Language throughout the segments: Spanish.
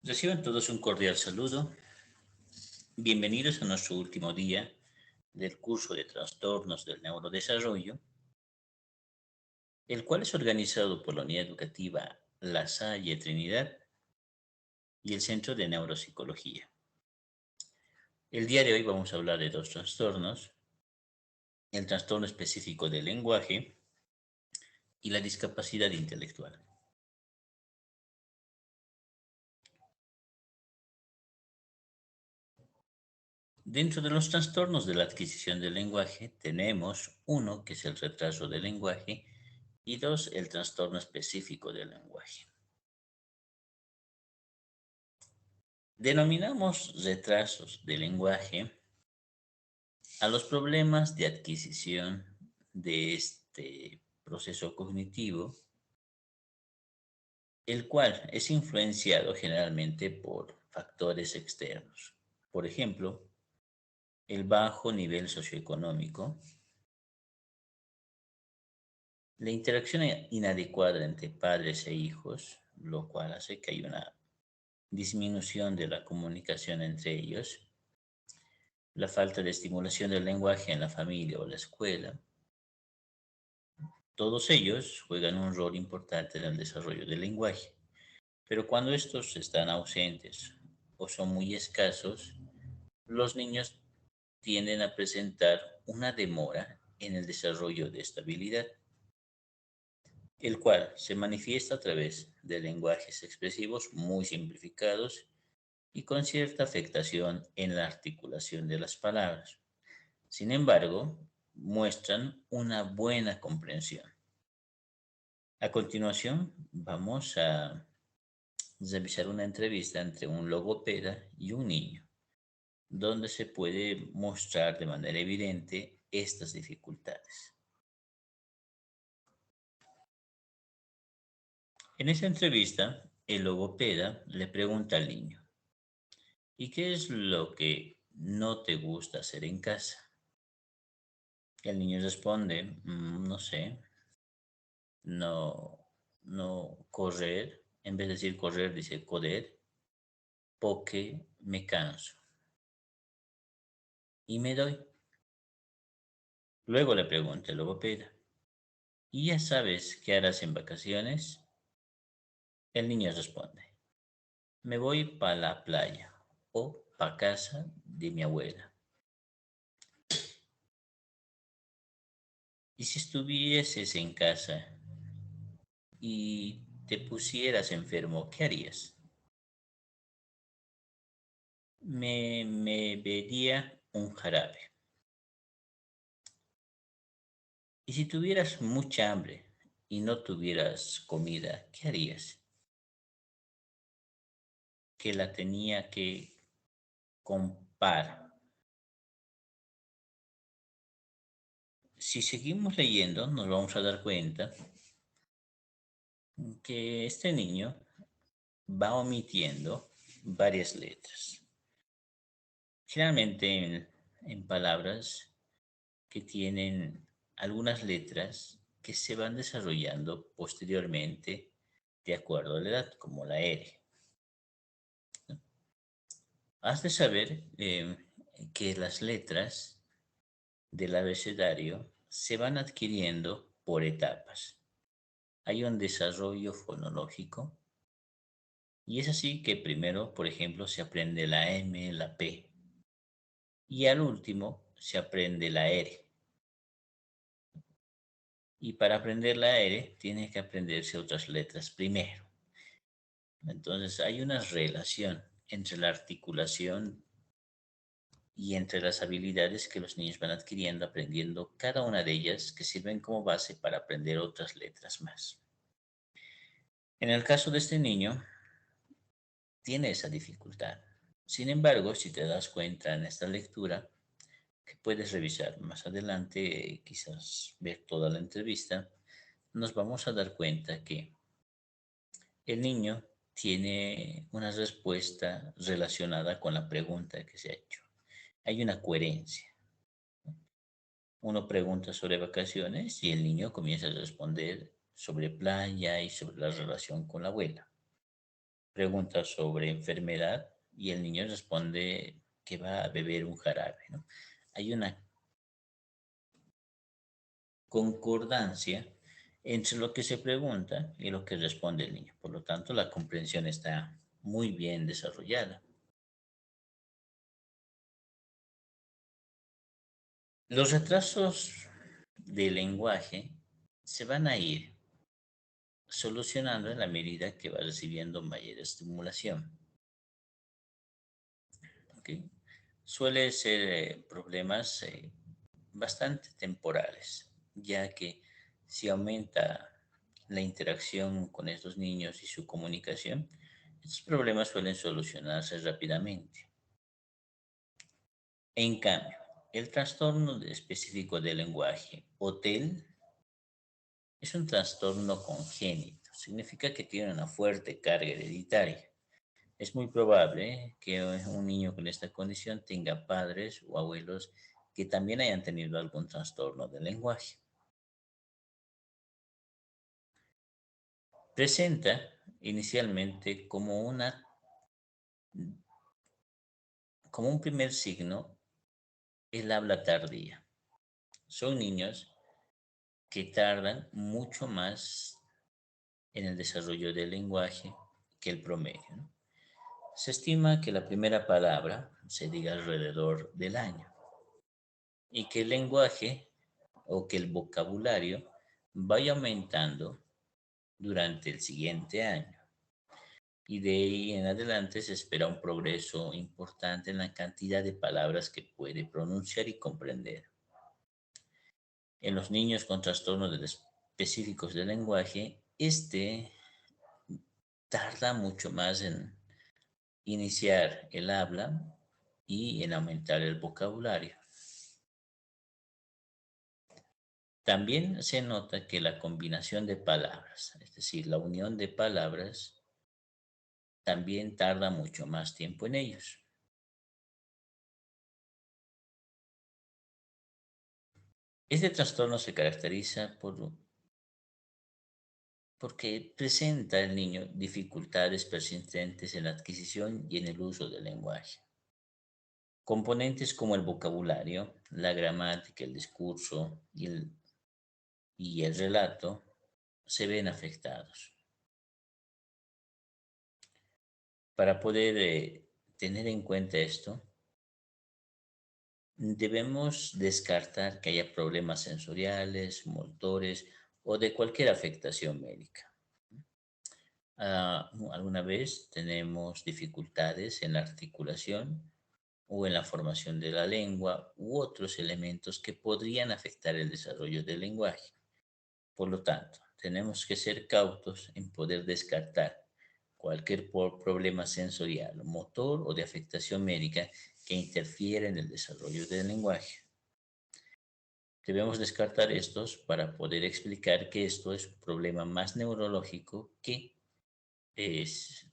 Reciban todos un cordial saludo. Bienvenidos a nuestro último día del curso de trastornos del neurodesarrollo, el cual es organizado por la Unidad Educativa La Salle Trinidad y el Centro de Neuropsicología. El día de hoy vamos a hablar de dos trastornos: el trastorno específico del lenguaje y la discapacidad intelectual. Dentro de los trastornos de la adquisición del lenguaje tenemos uno que es el retraso del lenguaje y dos, el trastorno específico del lenguaje. Denominamos retrasos del lenguaje a los problemas de adquisición de este proceso cognitivo, el cual es influenciado generalmente por factores externos. Por ejemplo, el bajo nivel socioeconómico, la interacción inadecuada entre padres e hijos, lo cual hace que haya una disminución de la comunicación entre ellos, la falta de estimulación del lenguaje en la familia o la escuela. Todos ellos juegan un rol importante en el desarrollo del lenguaje, pero cuando estos están ausentes o son muy escasos, los niños tienden a presentar una demora en el desarrollo de esta habilidad, el cual se manifiesta a través de lenguajes expresivos muy simplificados y con cierta afectación en la articulación de las palabras. Sin embargo, muestran una buena comprensión. A continuación, vamos a revisar una entrevista entre un logopeda y un niño, donde se puede mostrar de manera evidente estas dificultades. En esta entrevista, el logopeda le pregunta al niño: ¿y qué es lo que no te gusta hacer en casa? El niño responde: no sé, no, no correr. En vez de decir correr, dice correr, porque me canso y me doy. Luego le pregunta el logopeda: ¿y ya sabes qué harás en vacaciones? El niño responde: me voy para la playa o para casa de mi abuela. ¿Y si estuvieses en casa y te pusieras enfermo, qué harías? Me vería un jarabe. ¿Y si tuvieras mucha hambre y no tuvieras comida, qué harías? Que la tenía que comprar. Si seguimos leyendo, nos vamos a dar cuenta que este niño va omitiendo varias letras. Generalmente en palabras que tienen algunas letras que se van desarrollando posteriormente de acuerdo a la edad, como la R. Has de saber que las letras del abecedario se van adquiriendo por etapas. Hay un desarrollo fonológico y es así que primero, por ejemplo, se aprende la M, la P y al último se aprende la R. Y para aprender la R tiene que aprenderse otras letras primero. Entonces hay una relación entre la articulación y entre las habilidades que los niños van adquiriendo, aprendiendo cada una de ellas que sirven como base para aprender otras letras más. En el caso de este niño, tiene esa dificultad. Sin embargo, si te das cuenta en esta lectura, que puedes revisar más adelante, quizás ver toda la entrevista, nos vamos a dar cuenta que el niño tiene una respuesta relacionada con la pregunta que se ha hecho. Hay una coherencia. Uno pregunta sobre vacaciones y el niño comienza a responder sobre playa y sobre la relación con la abuela. pregunta sobre enfermedad y el niño responde que va a beber un jarabe, ¿no? Hay una concordancia entre lo que se pregunta y lo que responde el niño. Por lo tanto, la comprensión está muy bien desarrollada. Los retrasos del lenguaje se van a ir solucionando en la medida que va recibiendo mayor estimulación. ¿Ok? Suele ser problemas bastante temporales, ya que si aumenta la interacción con estos niños y su comunicación, estos problemas suelen solucionarse rápidamente. En cambio, el trastorno específico del lenguaje o TEL es un trastorno congénito. Significa que tiene una fuerte carga hereditaria. Es muy probable que un niño con esta condición tenga padres o abuelos que también hayan tenido algún trastorno del lenguaje. Presenta inicialmente como un primer signo el habla tardía. Son niños que tardan mucho más en el desarrollo del lenguaje que el promedio, ¿no? Se estima que la primera palabra se diga alrededor del año y que el lenguaje o que el vocabulario vaya aumentando durante el siguiente año. Y de ahí en adelante se espera un progreso importante en la cantidad de palabras que puede pronunciar y comprender. En los niños con trastornos específicos del lenguaje, tarda mucho más en iniciar el habla y en aumentar el vocabulario. También se nota que la combinación de palabras, es decir, la unión de palabras, también tarda mucho más tiempo en ellos. Este trastorno se caracteriza porque presenta el niño dificultades persistentes en la adquisición y en el uso del lenguaje. Componentes como el vocabulario, la gramática, el discurso y el relato se ven afectados. Para poder tener en cuenta esto, debemos descartar que haya problemas sensoriales, motores o de cualquier afectación médica. Alguna vez tenemos dificultades en la articulación o en la formación de la lengua u otros elementos que podrían afectar el desarrollo del lenguaje. Por lo tanto, tenemos que ser cautos en poder descartar cualquier problema sensorial, motor o de afectación médica que interfiera en el desarrollo del lenguaje. Debemos descartar estos para poder explicar que esto es un problema más neurológico que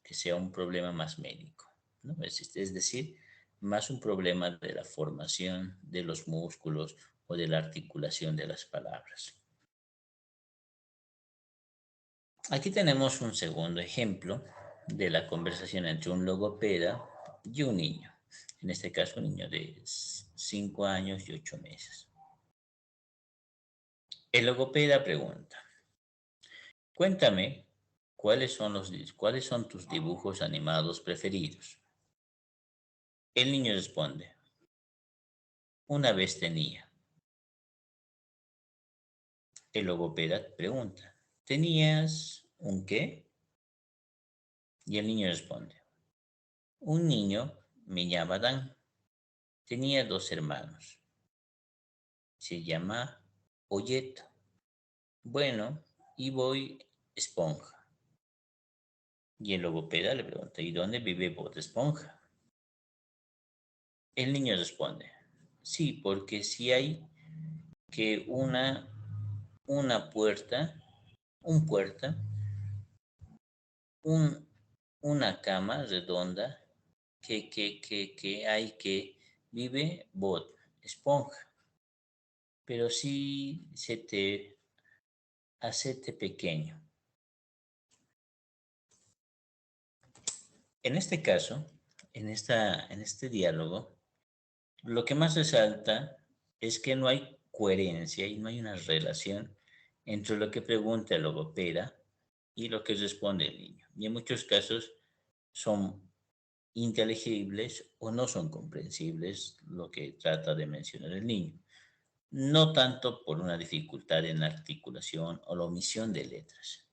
sea un problema más médico, ¿no? Es decir, más un problema de la formación de los músculos o de la articulación de las palabras. Aquí tenemos un segundo ejemplo de la conversación entre un logopeda y un niño. En este caso, un niño de 5 años y 8 meses. El logopeda pregunta, cuéntame, ¿cuáles son tus dibujos animados preferidos? El niño responde, una vez tenía. El logopeda pregunta, ¿tenías un qué? Y el niño responde, un niño me llama Dan. Tenía 2 hermanos. Se llama Olleto. Bueno, y voy Esponja. Y el logopeda le pregunta, ¿y dónde vive Bob Esponja? El niño responde, sí, porque si hay que una puerta, un, una cama redonda que hay que vive Bob Esponja. Pero si se te hacete pequeño. En este caso, en este diálogo, lo que más resalta es que no hay coherencia y no hay una relación entre lo que pregunta el logopeda y lo que responde el niño. Y en muchos casos son inteligibles o no son comprensibles lo que trata de mencionar el niño. No tanto por una dificultad en la articulación o la omisión de letras,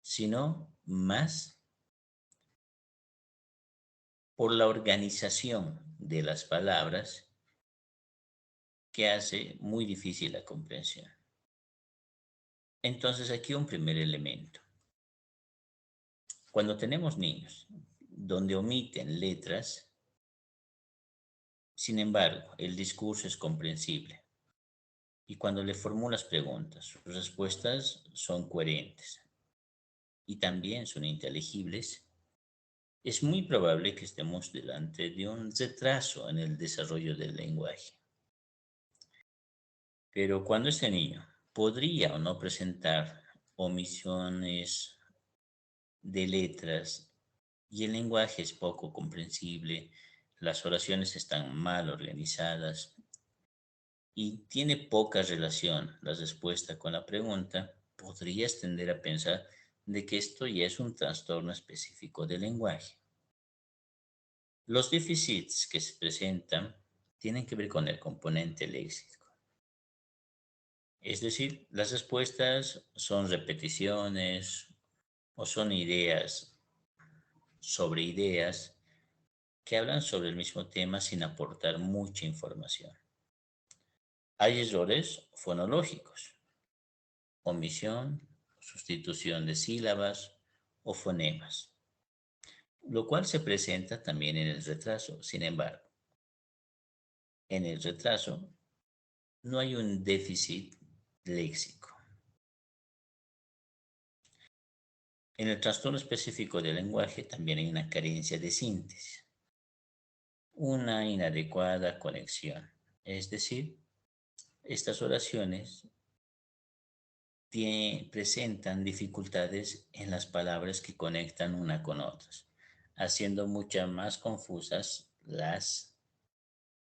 sino más por la organización de las palabras que hace muy difícil la comprensión. Entonces, aquí un primer elemento. Cuando tenemos niños donde omiten letras, sin embargo, el discurso es comprensible. Y cuando le formulas preguntas, sus respuestas son coherentes y también son inteligibles, es muy probable que estemos delante de un retraso en el desarrollo del lenguaje. Pero cuando este niño podría o no presentar omisiones de letras y el lenguaje es poco comprensible, las oraciones están mal organizadas y tiene poca relación la respuesta con la pregunta, podrías tender a pensar de que esto ya es un trastorno específico del lenguaje. Los déficits que se presentan tienen que ver con el componente léxico. Es decir, las respuestas son repeticiones o son ideas sobre ideas que hablan sobre el mismo tema sin aportar mucha información. Hay errores fonológicos, omisión, sustitución de sílabas o fonemas, lo cual se presenta también en el retraso. Sin embargo, en el retraso no hay un déficit léxico. En el trastorno específico del lenguaje también hay una carencia de síntesis, una inadecuada conexión. Es decir, estas oraciones presentan dificultades en las palabras que conectan una con otras, haciendo mucho más confusas las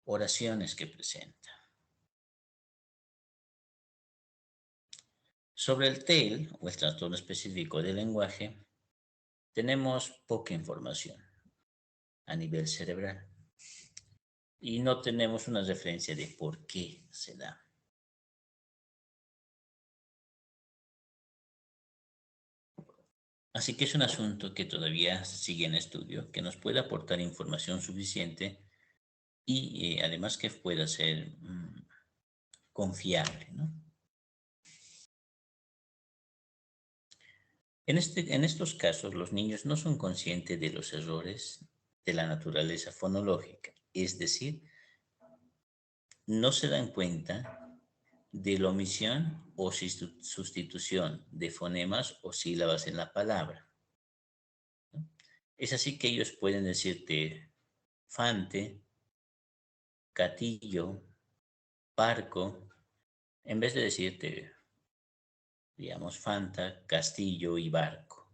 oraciones que presenta. Sobre el TEL, o el trastorno específico del lenguaje, tenemos poca información a nivel cerebral y no tenemos una referencia de por qué se da. Así que es un asunto que todavía sigue en estudio, que nos puede aportar información suficiente y además que pueda ser confiable, ¿no? En estos casos, los niños no son conscientes de los errores de la naturaleza fonológica, es decir, no se dan cuenta de la omisión o sustitución de fonemas o sílabas en la palabra, ¿no? Es así que ellos pueden decirte fante, catillo, parco, en vez de decirte, digamos, fanta, castillo y barco.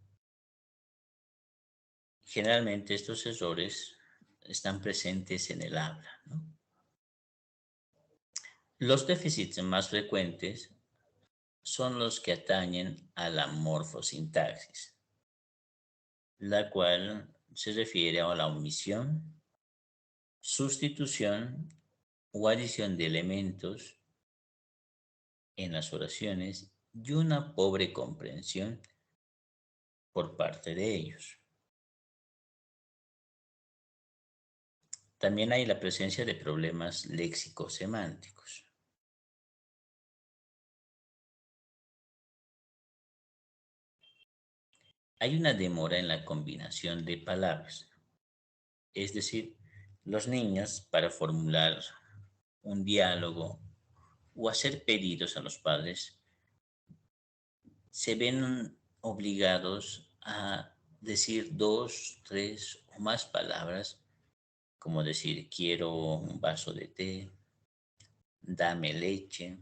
Generalmente estos errores están presentes en el habla, ¿no? Los déficits más frecuentes son los que atañen a la morfosintaxis, la cual se refiere a la omisión, sustitución o adición de elementos en las oraciones y una pobre comprensión por parte de ellos. También hay la presencia de problemas léxico-semánticos. Hay una demora en la combinación de palabras, es decir, los niños para formular un diálogo o hacer pedidos a los padres se ven obligados a decir dos, tres o más palabras, como decir quiero un vaso de té, dame leche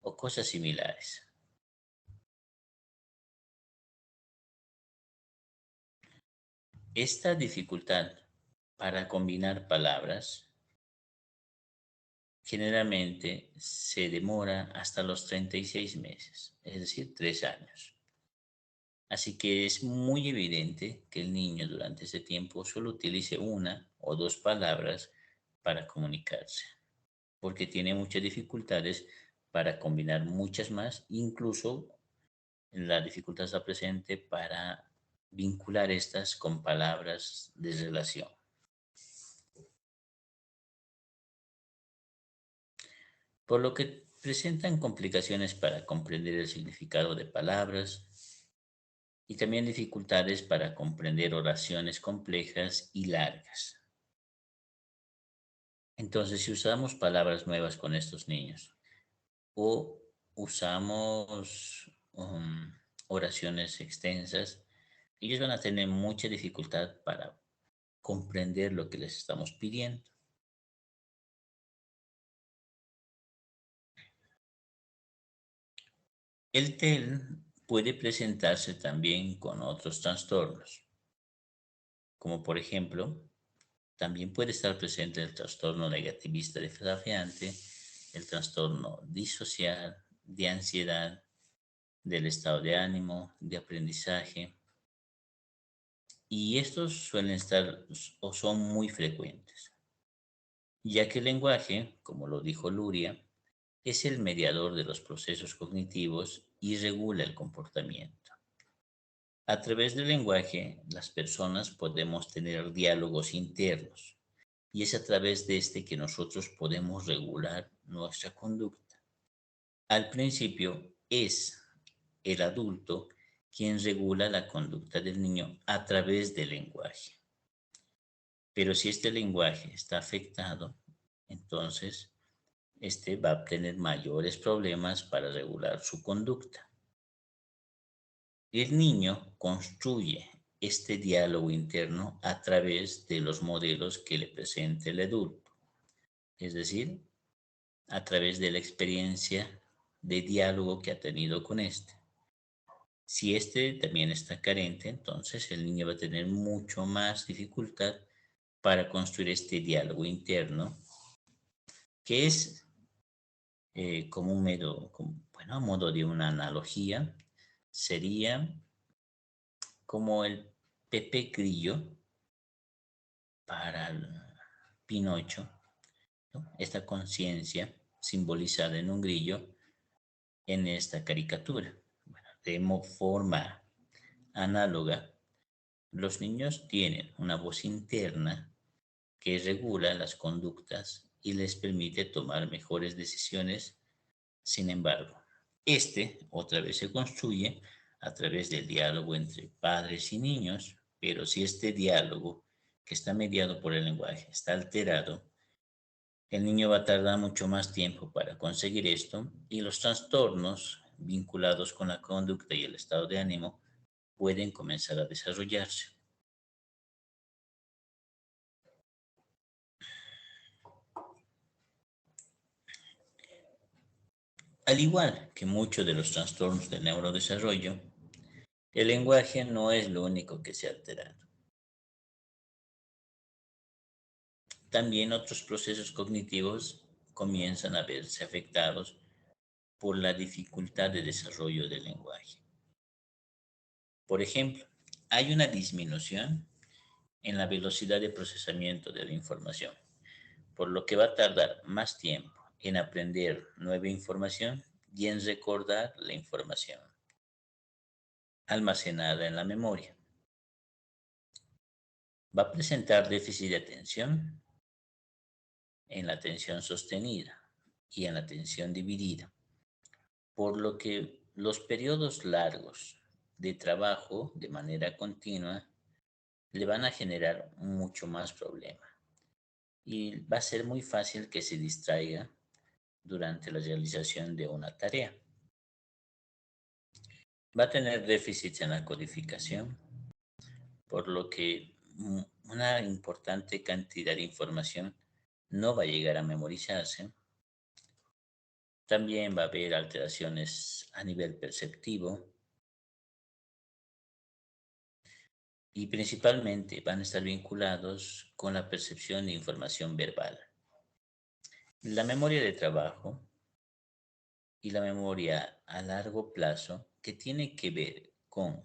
o cosas similares. Esta dificultad para combinar palabras generalmente se demora hasta los 36 meses, es decir, 3 años. Así que es muy evidente que el niño durante ese tiempo solo utilice una o dos palabras para comunicarse, porque tiene muchas dificultades para combinar muchas más, incluso la dificultad está presente para vincular estas con palabras de relación. Por lo que presentan complicaciones para comprender el significado de palabras y también dificultades para comprender oraciones complejas y largas. Entonces, si usamos palabras nuevas con estos niños o usamos oraciones extensas, ellos van a tener mucha dificultad para comprender lo que les estamos pidiendo. El TEL puede presentarse también con otros trastornos, como por ejemplo, también puede estar presente el trastorno negativista desafiante, el trastorno disocial, de ansiedad, del estado de ánimo, de aprendizaje, y estos suelen estar o son muy frecuentes, ya que el lenguaje, como lo dijo Luria, es el mediador de los procesos cognitivos y regula el comportamiento. A través del lenguaje, las personas podemos tener diálogos internos y es a través de este que nosotros podemos regular nuestra conducta. Al principio es el adulto quien regula la conducta del niño a través del lenguaje. Pero si este lenguaje está afectado, entonces este va a tener mayores problemas para regular su conducta. El niño construye este diálogo interno a través de los modelos que le presenta el adulto, es decir, a través de la experiencia de diálogo que ha tenido con este. Si este también está carente, entonces el niño va a tener mucho más dificultad para construir este diálogo interno, que es como un medio, bueno, a modo de una analogía, sería como el Pepe Grillo para el Pinocho, ¿no? Esta conciencia simbolizada en un grillo en esta caricatura. Bueno, de forma análoga, los niños tienen una voz interna que regula las conductas y les permite tomar mejores decisiones. Sin embargo, este otra vez se construye a través del diálogo entre padres y niños, pero si este diálogo, que está mediado por el lenguaje, está alterado, el niño va a tardar mucho más tiempo para conseguir esto y los trastornos vinculados con la conducta y el estado de ánimo pueden comenzar a desarrollarse. Al igual que muchos de los trastornos del neurodesarrollo, el lenguaje no es lo único que se ha alterado. También otros procesos cognitivos comienzan a verse afectados por la dificultad de desarrollo del lenguaje. Por ejemplo, hay una disminución en la velocidad de procesamiento de la información, por lo que va a tardar más tiempo en aprender nueva información y en recordar la información almacenada en la memoria. Va a presentar déficit de atención en la atención sostenida y en la atención dividida, por lo que los periodos largos de trabajo de manera continua le van a generar mucho más problema y va a ser muy fácil que se distraiga durante la realización de una tarea. Va a tener déficits en la codificación, por lo que una importante cantidad de información no va a llegar a memorizarse. También va a haber alteraciones a nivel perceptivo y principalmente van a estar vinculados con la percepción de información verbal. La memoria de trabajo y la memoria a largo plazo, que tiene que ver con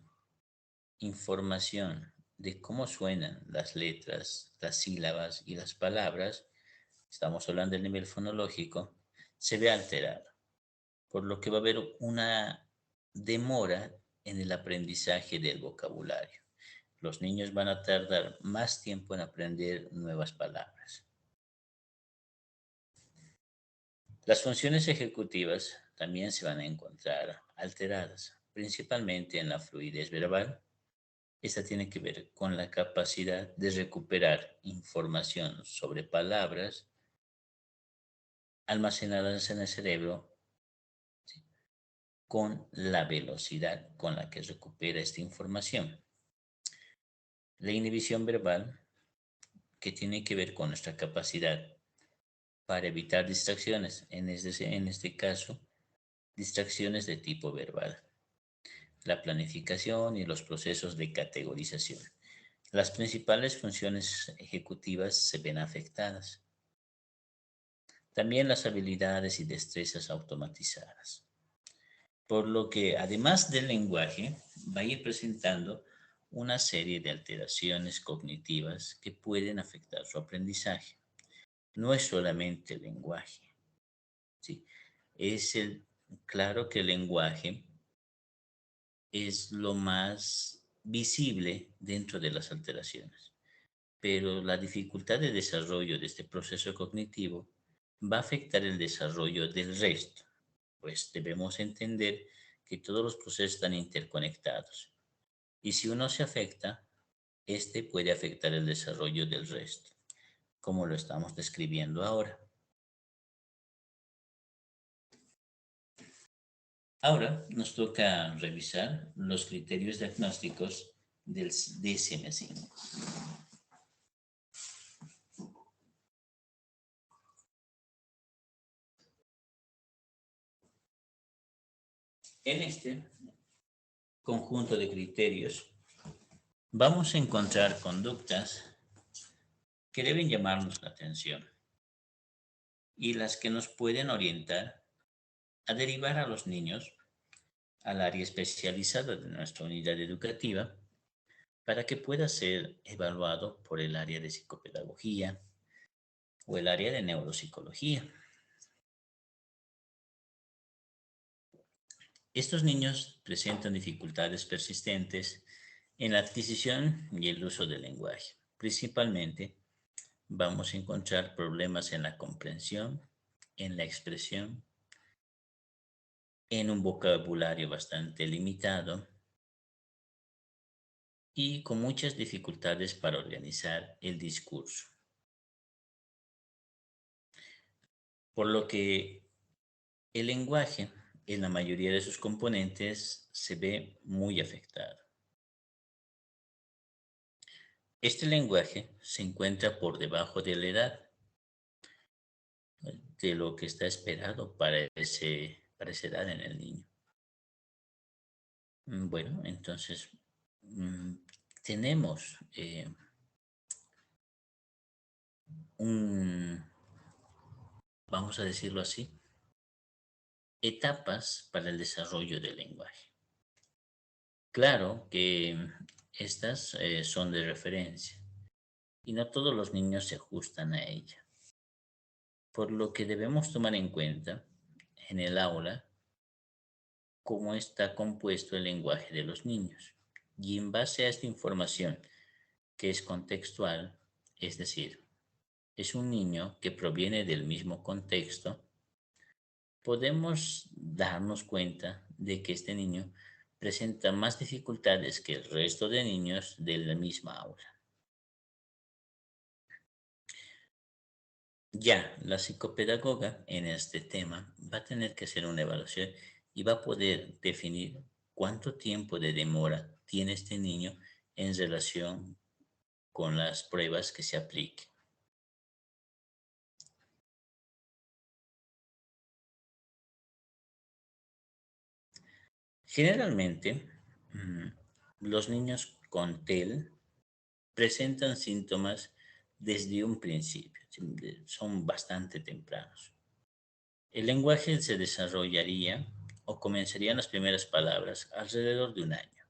información de cómo suenan las letras, las sílabas y las palabras, estamos hablando del nivel fonológico, se ve alterado, por lo que va a haber una demora en el aprendizaje del vocabulario. Los niños van a tardar más tiempo en aprender nuevas palabras. Las funciones ejecutivas también se van a encontrar alteradas, principalmente en la fluidez verbal. Esta tiene que ver con la capacidad de recuperar información sobre palabras almacenadas en el cerebro, ¿sí?, con la velocidad con la que recupera esta información. La inhibición verbal, que tiene que ver con nuestra capacidad para evitar distracciones, en este caso, distracciones de tipo verbal. La planificación y los procesos de categorización. Las principales funciones ejecutivas se ven afectadas. También las habilidades y destrezas automatizadas. Por lo que, además del lenguaje, va a ir presentando una serie de alteraciones cognitivas que pueden afectar su aprendizaje. No es solamente el lenguaje, ¿sí? Claro que el lenguaje es lo más visible dentro de las alteraciones, pero la dificultad de desarrollo de este proceso cognitivo va a afectar el desarrollo del resto, pues debemos entender que todos los procesos están interconectados y si uno se afecta, este puede afectar el desarrollo del resto, como lo estamos describiendo ahora. Ahora nos toca revisar los criterios diagnósticos del DSM-5. En este conjunto de criterios vamos a encontrar conductas que deben llamarnos la atención y las que nos pueden orientar a derivar a los niños al área especializada de nuestra unidad educativa para que pueda ser evaluado por el área de psicopedagogía o el área de neuropsicología. Estos niños presentan dificultades persistentes en la adquisición y el uso del lenguaje. Principalmente vamos a encontrar problemas en la comprensión, en la expresión, en un vocabulario bastante limitado y con muchas dificultades para organizar el discurso. Por lo que el lenguaje, en la mayoría de sus componentes, se ve muy afectado. Este lenguaje se encuentra por debajo de la edad, de lo que está esperado para esa edad en el niño. Bueno, entonces mm, tenemos un, vamos a decirlo así, etapas para el desarrollo del lenguaje. Claro que estas son de referencia y no todos los niños se ajustan a ella, por lo que debemos tomar en cuenta en el aula cómo está compuesto el lenguaje de los niños. Y en base a esta información, que es contextual, es decir, es un niño que proviene del mismo contexto, podemos darnos cuenta de que este niño presenta más dificultades que el resto de niños de la misma aula. Ya, la psicopedagoga en este tema va a tener que hacer una evaluación y va a poder definir cuánto tiempo de demora tiene este niño en relación con las pruebas que se apliquen. Generalmente, los niños con TEL presentan síntomas desde un principio, son bastante tempranos. El lenguaje se desarrollaría o comenzarían las primeras palabras alrededor de un año,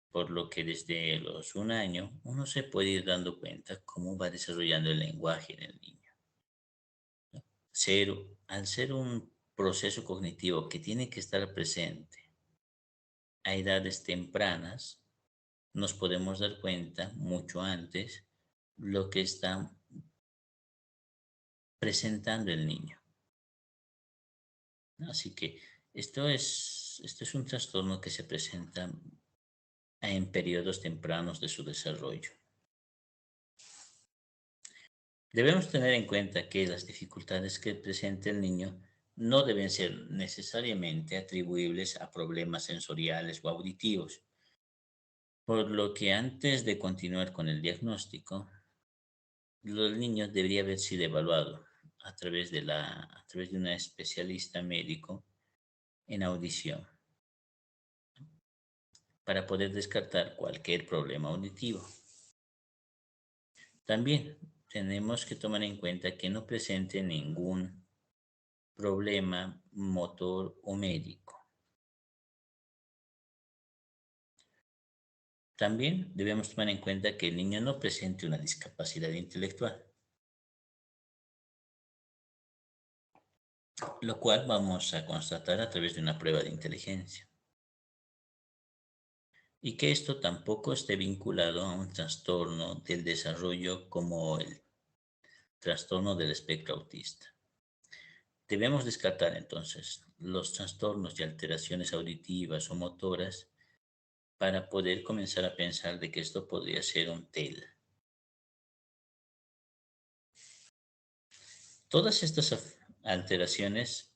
por lo que desde los un año uno se puede ir dando cuenta cómo va desarrollando el lenguaje en el niño. Al ser un proceso cognitivo que tiene que estar presente a edades tempranas, nos podemos dar cuenta mucho antes lo que está presentando el niño. Así que esto es un trastorno que se presenta en periodos tempranos de su desarrollo. Debemos tener en cuenta que las dificultades que presenta el niño no deben ser necesariamente atribuibles a problemas sensoriales o auditivos, por lo que antes de continuar con el diagnóstico, el niño debería haber sido evaluado a través de una especialista médico en audición para poder descartar cualquier problema auditivo. También tenemos que tomar en cuenta que no presente ningún problema motor o médico. También debemos tomar en cuenta que el niño no presente una discapacidad intelectual, lo cual vamos a constatar a través de una prueba de inteligencia. Y que esto tampoco esté vinculado a un trastorno del desarrollo como el trastorno del espectro autista. Debemos descartar entonces los trastornos y alteraciones auditivas o motoras para poder comenzar a pensar de que esto podría ser un TEL. Todas estas alteraciones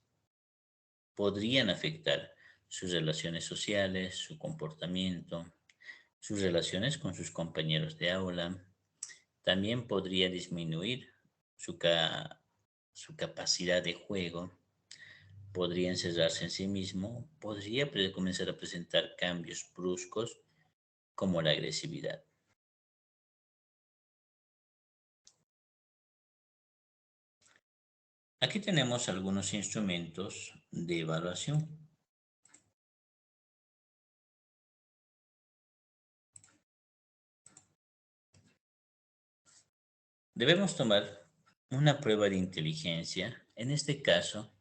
podrían afectar sus relaciones sociales, su comportamiento, sus relaciones con sus compañeros de aula. También podría disminuir su capacidad de juego, podría encerrarse en sí mismo, podría comenzar a presentar cambios bruscos como la agresividad. Aquí tenemos algunos instrumentos de evaluación. Debemos tomar una prueba de inteligencia. En este caso,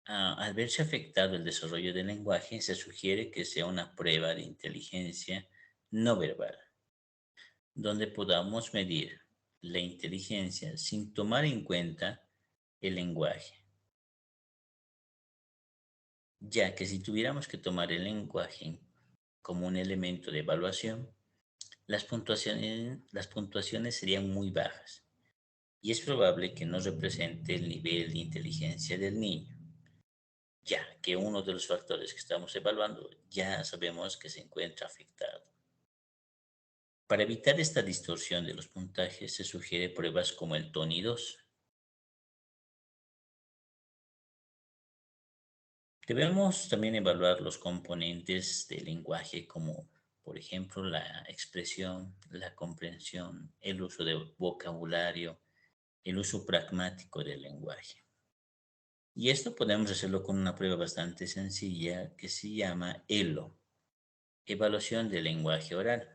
al verse afectado el desarrollo del lenguaje, se sugiere que sea una prueba de inteligencia no verbal, donde podamos medir la inteligencia sin tomar en cuenta el lenguaje, ya que si tuviéramos que tomar el lenguaje como un elemento de evaluación, las puntuaciones serían muy bajas y es probable que no represente el nivel de inteligencia del niño, ya que uno de los factores que estamos evaluando ya sabemos que se encuentra afectado. Para evitar esta distorsión de los puntajes, se sugiere pruebas como el TONI 2. Debemos también evaluar los componentes del lenguaje como, por ejemplo, la expresión, la comprensión, el uso de vocabulario, el uso pragmático del lenguaje. Y esto podemos hacerlo con una prueba bastante sencilla que se llama ELO, Evaluación del Lenguaje Oral,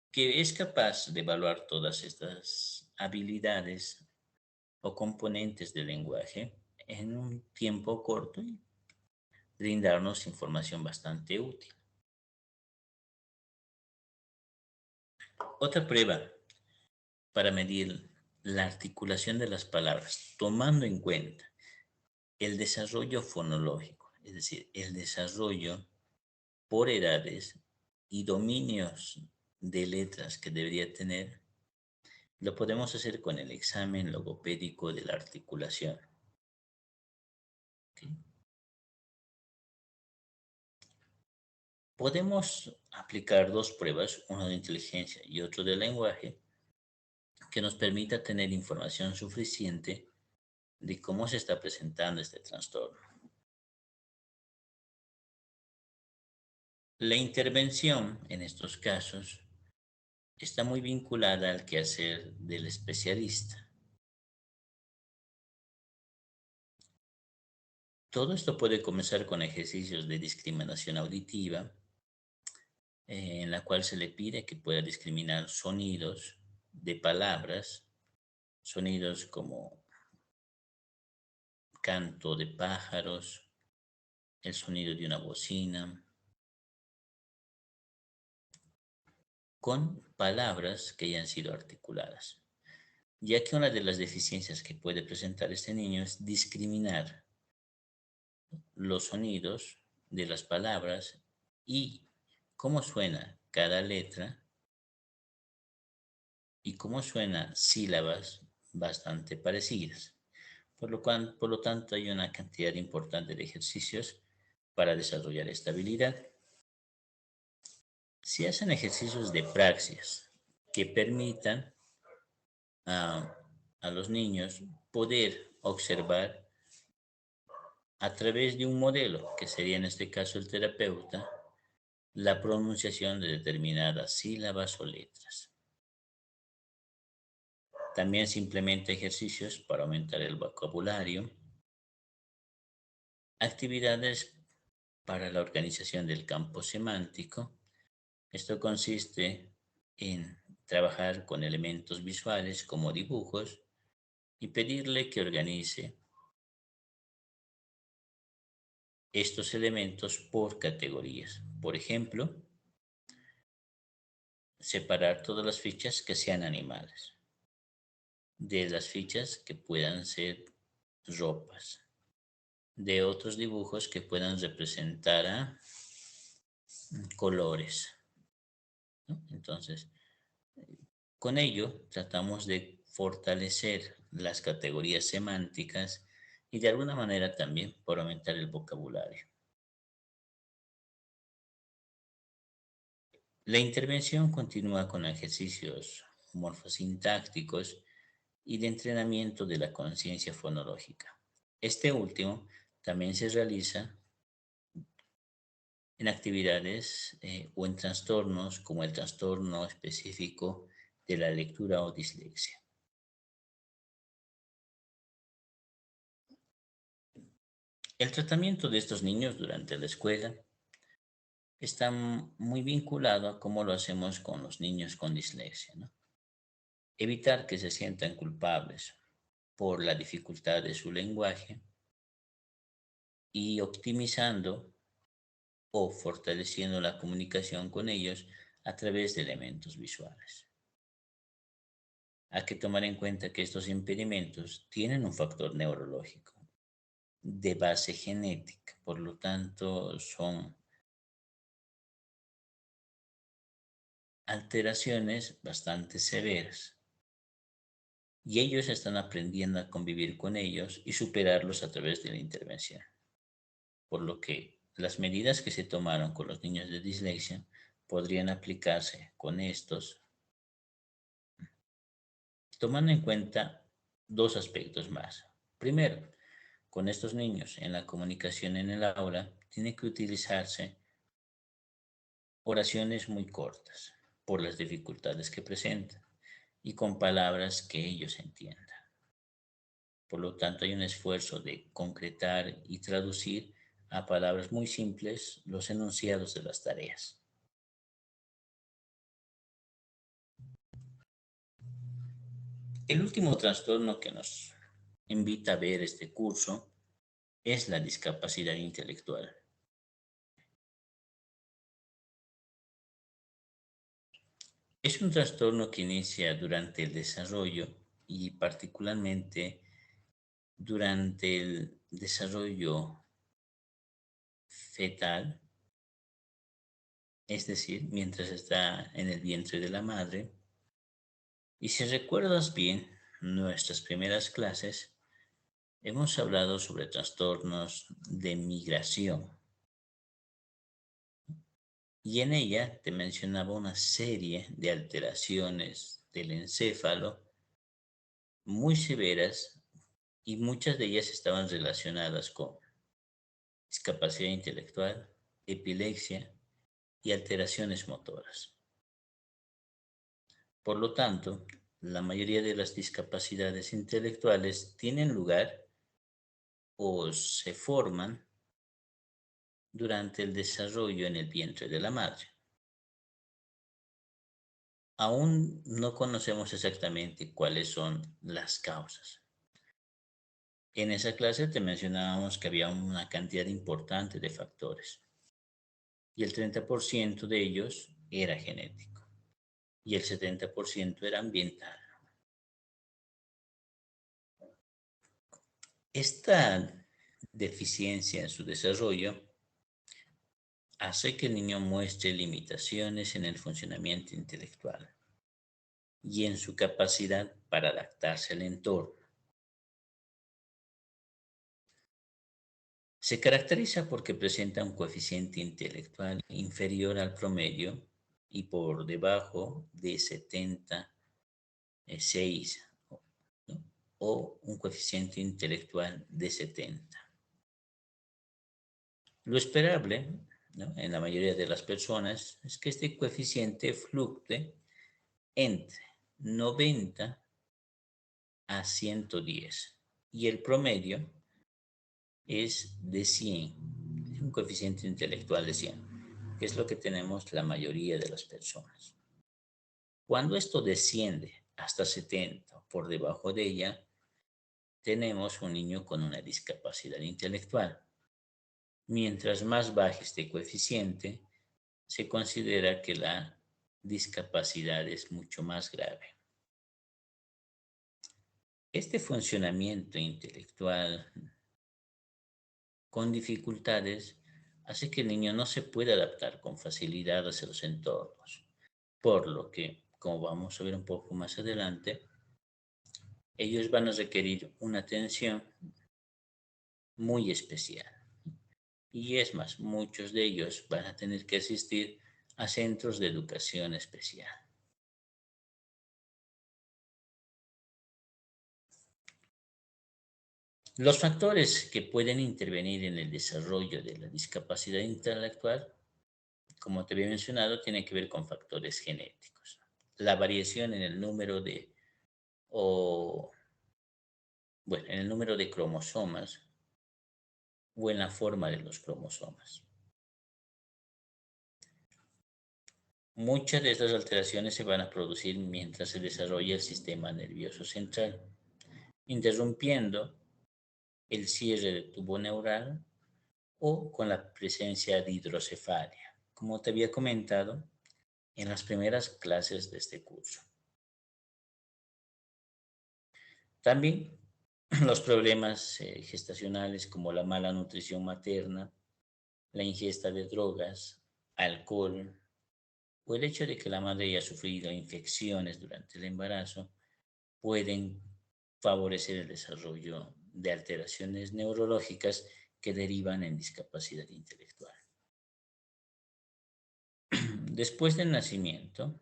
que es capaz de evaluar todas estas habilidades o componentes del lenguaje en un tiempo corto y brindarnos información bastante útil. Otra prueba para medir la articulación de las palabras, tomando en cuenta el desarrollo fonológico, es decir, el desarrollo por edades y dominios de letras que debería tener, lo podemos hacer con el examen logopédico de la articulación. ¿Ok? Podemos aplicar dos pruebas, una de inteligencia y otro de lenguaje, que nos permita tener información suficiente de cómo se está presentando este trastorno. La intervención en estos casos está muy vinculada al quehacer del especialista. Todo esto puede comenzar con ejercicios de discriminación auditiva, en la cual se le pide que pueda discriminar sonidos de palabras, sonidos como canto de pájaros, el sonido de una bocina, con palabras que hayan sido articuladas, ya que una de las deficiencias que puede presentar este niño es discriminar los sonidos de las palabras y cómo suena cada letra y cómo suena sílabas bastante parecidas. Por lo tanto, hay una cantidad importante de ejercicios para desarrollar esta habilidad. Si hacen ejercicios de praxis que permitan a, a los niños poder observar a través de un modelo, que sería en este caso el terapeuta, la pronunciación de determinadas sílabas o letras. También se implementa ejercicios para aumentar el vocabulario, actividades para la organización del campo semántico. Esto consiste en trabajar con elementos visuales como dibujos y pedirle que organice estos elementos por categorías. Por ejemplo, separar todas las fichas que sean animales de las fichas que puedan ser ropas, de otros dibujos que puedan representar a colores, ¿no? Entonces, con ello tratamos de fortalecer las categorías semánticas y de alguna manera también por aumentar el vocabulario. La intervención continúa con ejercicios morfosintácticos y de entrenamiento de la conciencia fonológica. Este último también se realiza en actividades o en trastornos como el trastorno específico de la lectura o dislexia. El tratamiento de estos niños durante la escuela está muy vinculado a cómo lo hacemos con los niños con dislexia, ¿no? Evitar que se sientan culpables por la dificultad de su lenguaje y optimizando o fortaleciendo la comunicación con ellos a través de elementos visuales. Hay que tomar en cuenta que estos impedimentos tienen un factor neurológico de base genética, por lo tanto son alteraciones bastante severas y ellos están aprendiendo a convivir con ellos y superarlos a través de la intervención. Por lo que las medidas que se tomaron con los niños de dislexia podrían aplicarse con estos, tomando en cuenta dos aspectos más. Primero, con estos niños en la comunicación en el aula, tiene que utilizarse oraciones muy cortas por las dificultades que presentan y con palabras que ellos entiendan. Por lo tanto, hay un esfuerzo de concretar y traducir a palabras muy simples los enunciados de las tareas. El último trastorno que nos invita a ver este curso es la discapacidad intelectual. Es un trastorno que inicia durante el desarrollo y particularmente durante el desarrollo fetal, es decir, mientras está en el vientre de la madre. Y si recuerdas bien nuestras primeras clases, hemos hablado sobre trastornos de migración y en ella te mencionaba una serie de alteraciones del encéfalo muy severas y muchas de ellas estaban relacionadas con discapacidad intelectual, epilepsia y alteraciones motoras. Por lo tanto, la mayoría de las discapacidades intelectuales tienen lugar o se forman durante el desarrollo en el vientre de la madre. Aún no conocemos exactamente cuáles son las causas. En esa clase te mencionábamos que había una cantidad importante de factores y el 30% de ellos era genético y el 70% era ambiental. Esta deficiencia en su desarrollo hace que el niño muestre limitaciones en el funcionamiento intelectual y en su capacidad para adaptarse al entorno. Se caracteriza porque presenta un coeficiente intelectual inferior al promedio y por debajo de 76, ¿no? O un coeficiente intelectual de 70. Lo esperable, ¿no?, en la mayoría de las personas es que este coeficiente fluctúe entre 90 a 110 y el promedio es de 100, un coeficiente intelectual de 100, que es lo que tenemos la mayoría de las personas. Cuando esto desciende hasta 70 o por debajo de ella, tenemos un niño con una discapacidad intelectual. Mientras más baje este coeficiente, se considera que la discapacidad es mucho más grave. Este funcionamiento intelectual con dificultades hace que el niño no se pueda adaptar con facilidad hacia los entornos, por lo que, como vamos a ver un poco más adelante, ellos van a requerir una atención muy especial. Y es más, muchos de ellos van a tener que asistir a centros de educación especial. Los factores que pueden intervenir en el desarrollo de la discapacidad intelectual, como te había mencionado, tienen que ver con factores genéticos. La variación en el número de, o, bueno, en el número de cromosomas o en la forma de los cromosomas. Muchas de estas alteraciones se van a producir mientras se desarrolla el sistema nervioso central, interrumpiendo el cierre del tubo neural o con la presencia de hidrocefalia, como te había comentado en las primeras clases de este curso. También los problemas gestacionales como la mala nutrición materna, la ingesta de drogas, alcohol o el hecho de que la madre haya sufrido infecciones durante el embarazo pueden favorecer el desarrollo de alteraciones neurológicas que derivan en discapacidad intelectual. Después del nacimiento,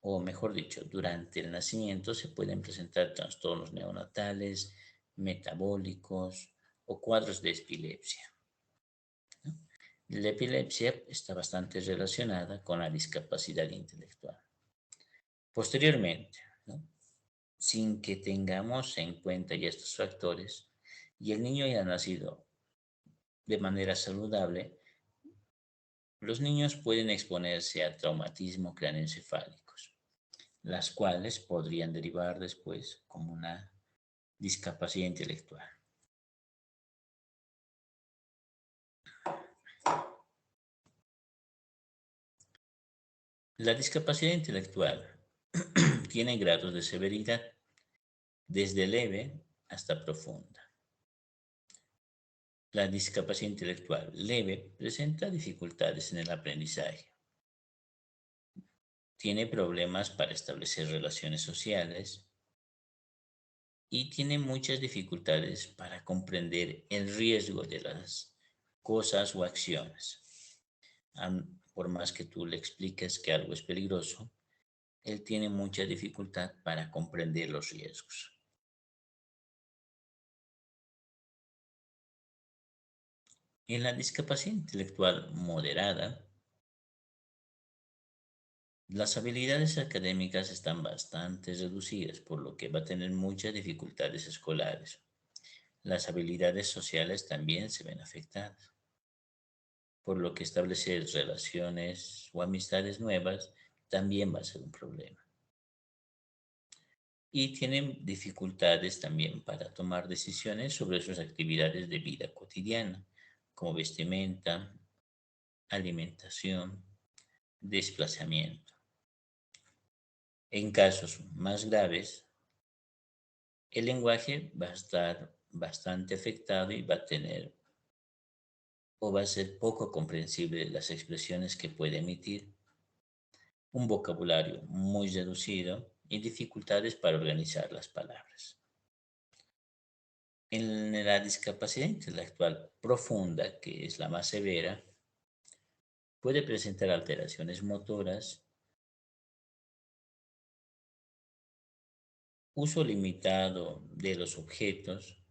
o mejor dicho, durante el nacimiento se pueden presentar trastornos neonatales, metabólicos o cuadros de epilepsia, ¿no? La epilepsia está bastante relacionada con la discapacidad intelectual. Posteriormente, ¿no?, sin que tengamos en cuenta ya estos factores y el niño haya nacido de manera saludable, los niños pueden exponerse a traumatismo craneoencefálicos, las cuales podrían derivar después como una discapacidad intelectual. La discapacidad intelectual tiene grados de severidad, desde leve hasta profunda. La discapacidad intelectual leve presenta dificultades en el aprendizaje. Tiene problemas para establecer relaciones sociales y tiene muchas dificultades para comprender el riesgo de las cosas o acciones. Por más que tú le expliques que algo es peligroso, él tiene mucha dificultad para comprender los riesgos. En la discapacidad intelectual moderada, Las habilidades académicas están bastante reducidas, por lo que va a tener muchas dificultades escolares. Las habilidades sociales también se ven afectadas, por lo que establecer relaciones o amistades nuevas también va a ser un problema. Y tienen dificultades también para tomar decisiones sobre sus actividades de vida cotidiana, como vestimenta, alimentación, desplazamiento. En casos más graves, el lenguaje va a estar bastante afectado y va a tener o va a ser poco comprensible las expresiones que puede emitir, un vocabulario muy reducido y dificultades para organizar las palabras. En la discapacidad intelectual profunda, que es la más severa, puede presentar alteraciones motoras, uso limitado de los objetos.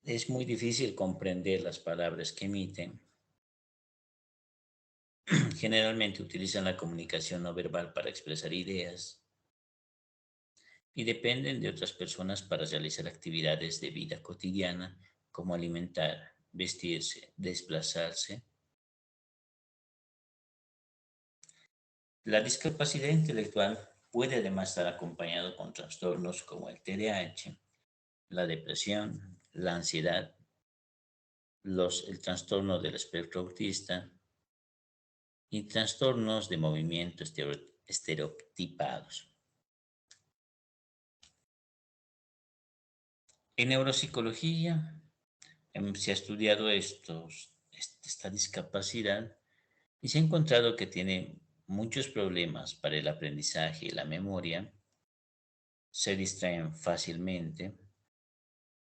Es muy difícil comprender las palabras que emiten. Generalmente utilizan la comunicación no verbal para expresar ideas y dependen de otras personas para realizar actividades de vida cotidiana como alimentar, vestirse, desplazarse. La discapacidad intelectual puede además estar acompañado con trastornos como el TDAH, la depresión, la ansiedad, el trastorno del espectro autista y trastornos de movimiento estereotipados. En neuropsicología se ha estudiado esta discapacidad y se ha encontrado que tiene muchos problemas para el aprendizaje y la memoria, se distraen fácilmente,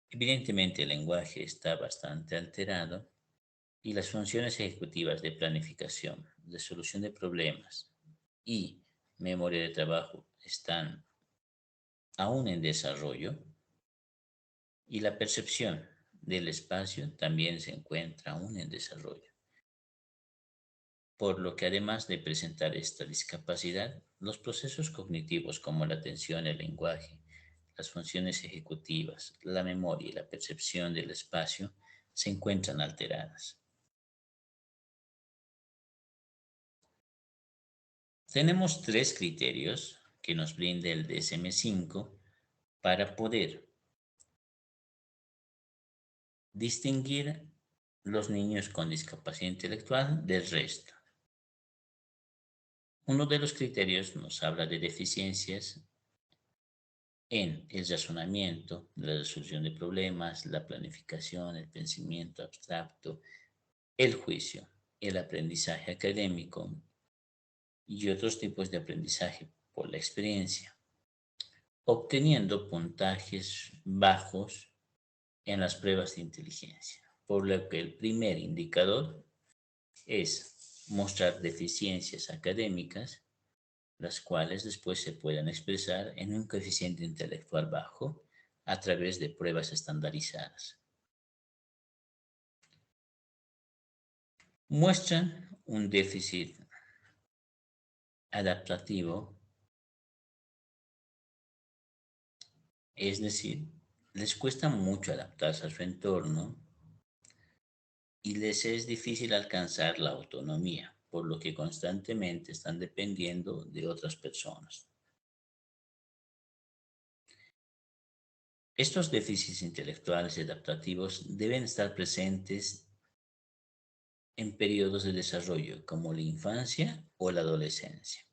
evidentemente el lenguaje está bastante alterado y las funciones ejecutivas de planificación, de solución de problemas y memoria de trabajo están aún en desarrollo y la percepción del espacio también se encuentra aún en desarrollo. Por lo que además de presentar esta discapacidad, los procesos cognitivos como la atención, el lenguaje, las funciones ejecutivas, la memoria y la percepción del espacio se encuentran alteradas. Tenemos tres criterios que nos brinda el DSM-5 para poder distinguir los niños con discapacidad intelectual del resto. Uno de los criterios nos habla de deficiencias en el razonamiento, la resolución de problemas, la planificación, el pensamiento abstracto, el juicio, el aprendizaje académico y otros tipos de aprendizaje por la experiencia, obteniendo puntajes bajos en las pruebas de inteligencia, por lo que el primer indicador es mostrar deficiencias académicas, las cuales después se pueden expresar en un coeficiente intelectual bajo a través de pruebas estandarizadas. Muestran un déficit adaptativo, es decir, les cuesta mucho adaptarse a su entorno y les es difícil alcanzar la autonomía, por lo que constantemente están dependiendo de otras personas. Estos déficits intelectuales y adaptativos deben estar presentes en periodos de desarrollo como la infancia o la adolescencia.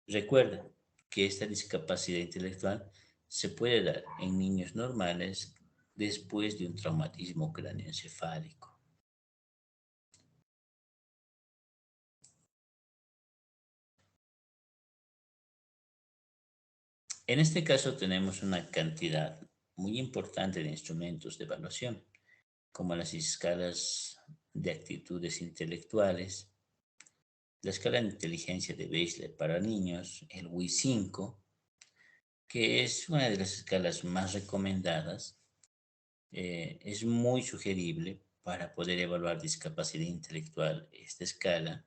Recuerda que esta discapacidad intelectual se puede dar en niños normales después de un traumatismo cráneoencefálico. En este caso tenemos una cantidad muy importante de instrumentos de evaluación, como las escalas de actitudes intelectuales, la escala de inteligencia de Beisler para niños, el WI5, que es una de las escalas más recomendadas, es muy sugerible para poder evaluar discapacidad intelectual esta escala,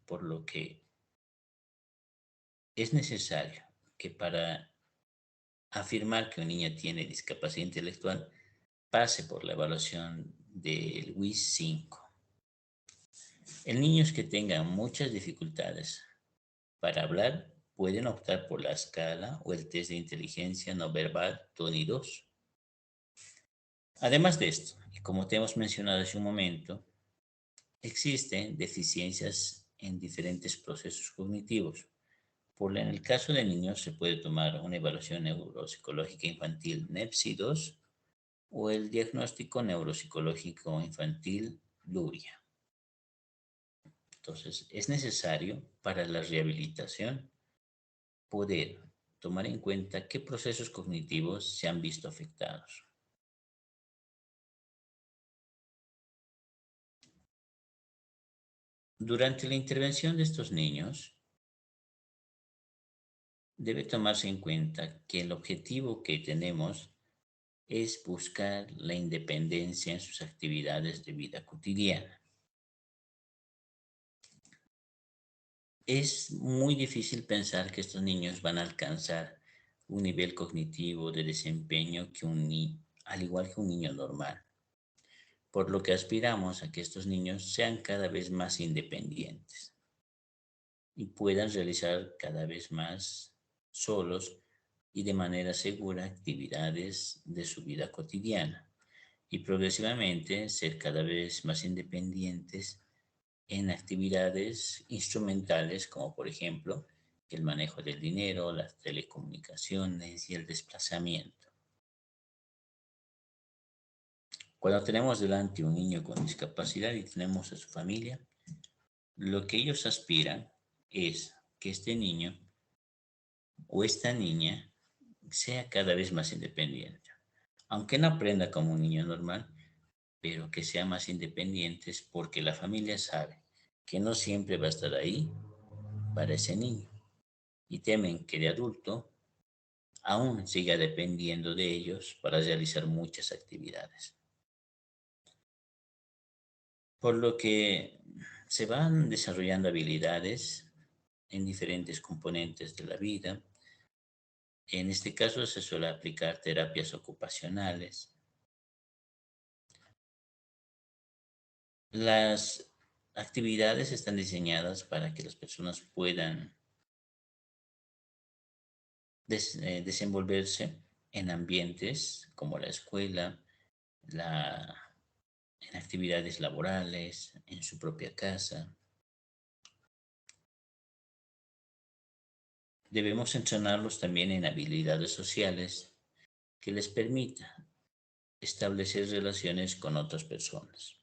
por lo que es necesario que para afirmar que un niño tiene discapacidad intelectual pase por la evaluación del WIS 5. En niños que tengan muchas dificultades para hablar, pueden optar por la escala o el test de inteligencia no verbal TONI 2. Además de esto, y como te hemos mencionado hace un momento, existen deficiencias en diferentes procesos cognitivos. En el caso de niños se puede tomar una evaluación neuropsicológica infantil NEPSI 2 o el diagnóstico neuropsicológico infantil LURIA. Entonces, es necesario para la rehabilitación poder tomar en cuenta qué procesos cognitivos se han visto afectados. Durante la intervención de estos niños, debe tomarse en cuenta que el objetivo que tenemos es buscar la independencia en sus actividades de vida cotidiana. Es muy difícil pensar que estos niños van a alcanzar un nivel cognitivo de desempeño al igual que un niño normal, por lo que aspiramos a que estos niños sean cada vez más independientes y puedan realizar cada vez más solos y de manera segura actividades de su vida cotidiana y progresivamente ser cada vez más independientes en actividades instrumentales como por ejemplo el manejo del dinero, las telecomunicaciones y el desplazamiento. Cuando tenemos delante un niño con discapacidad y tenemos a su familia, lo que ellos aspiran es que este niño o esta niña sea cada vez más independiente. Aunque no aprenda como un niño normal, pero que sea más independientes porque la familia sabe que no siempre va a estar ahí para ese niño y temen que de adulto aún siga dependiendo de ellos para realizar muchas actividades. Por lo que se van desarrollando habilidades en diferentes componentes de la vida. En este caso se suele aplicar terapias ocupacionales. Las actividades están diseñadas para que las personas puedan desenvolverse en ambientes como la escuela, la, en actividades laborales, en su propia casa. Debemos entrenarlos también en habilidades sociales que les permita establecer relaciones con otras personas.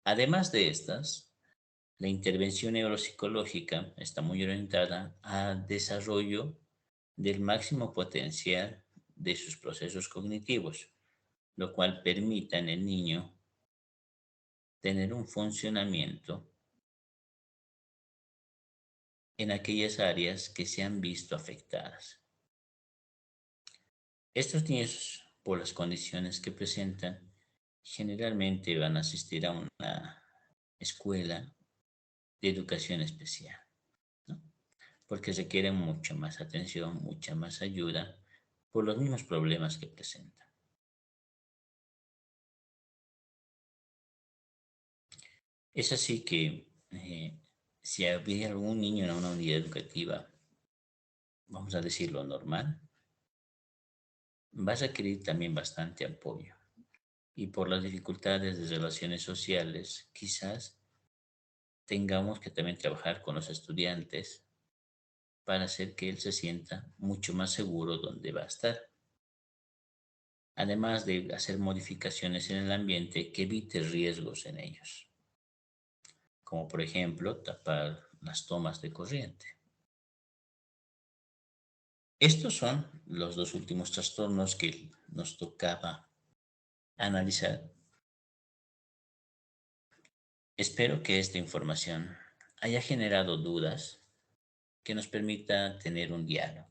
Además de estas, la intervención neuropsicológica está muy orientada al desarrollo del máximo potencial de sus procesos cognitivos, lo cual permita en el niño tener un funcionamiento en aquellas áreas que se han visto afectadas. Estos niños, por las condiciones que presentan, generalmente van a asistir a una escuela de educación especial, ¿no? Porque requieren mucha más atención, mucha más ayuda por los mismos problemas que presentan. Es así que si había algún niño en una unidad educativa, vamos a decirlo normal, va a requerir también bastante apoyo. Y por las dificultades de relaciones sociales, quizás tengamos que también trabajar con los estudiantes para hacer que él se sienta mucho más seguro donde va a estar. Además de hacer modificaciones en el ambiente que evite riesgos en ellos, como por ejemplo tapar las tomas de corriente. Estos son los dos últimos trastornos que nos tocaba analizar. Espero que esta información haya generado dudas que nos permita tener un diálogo.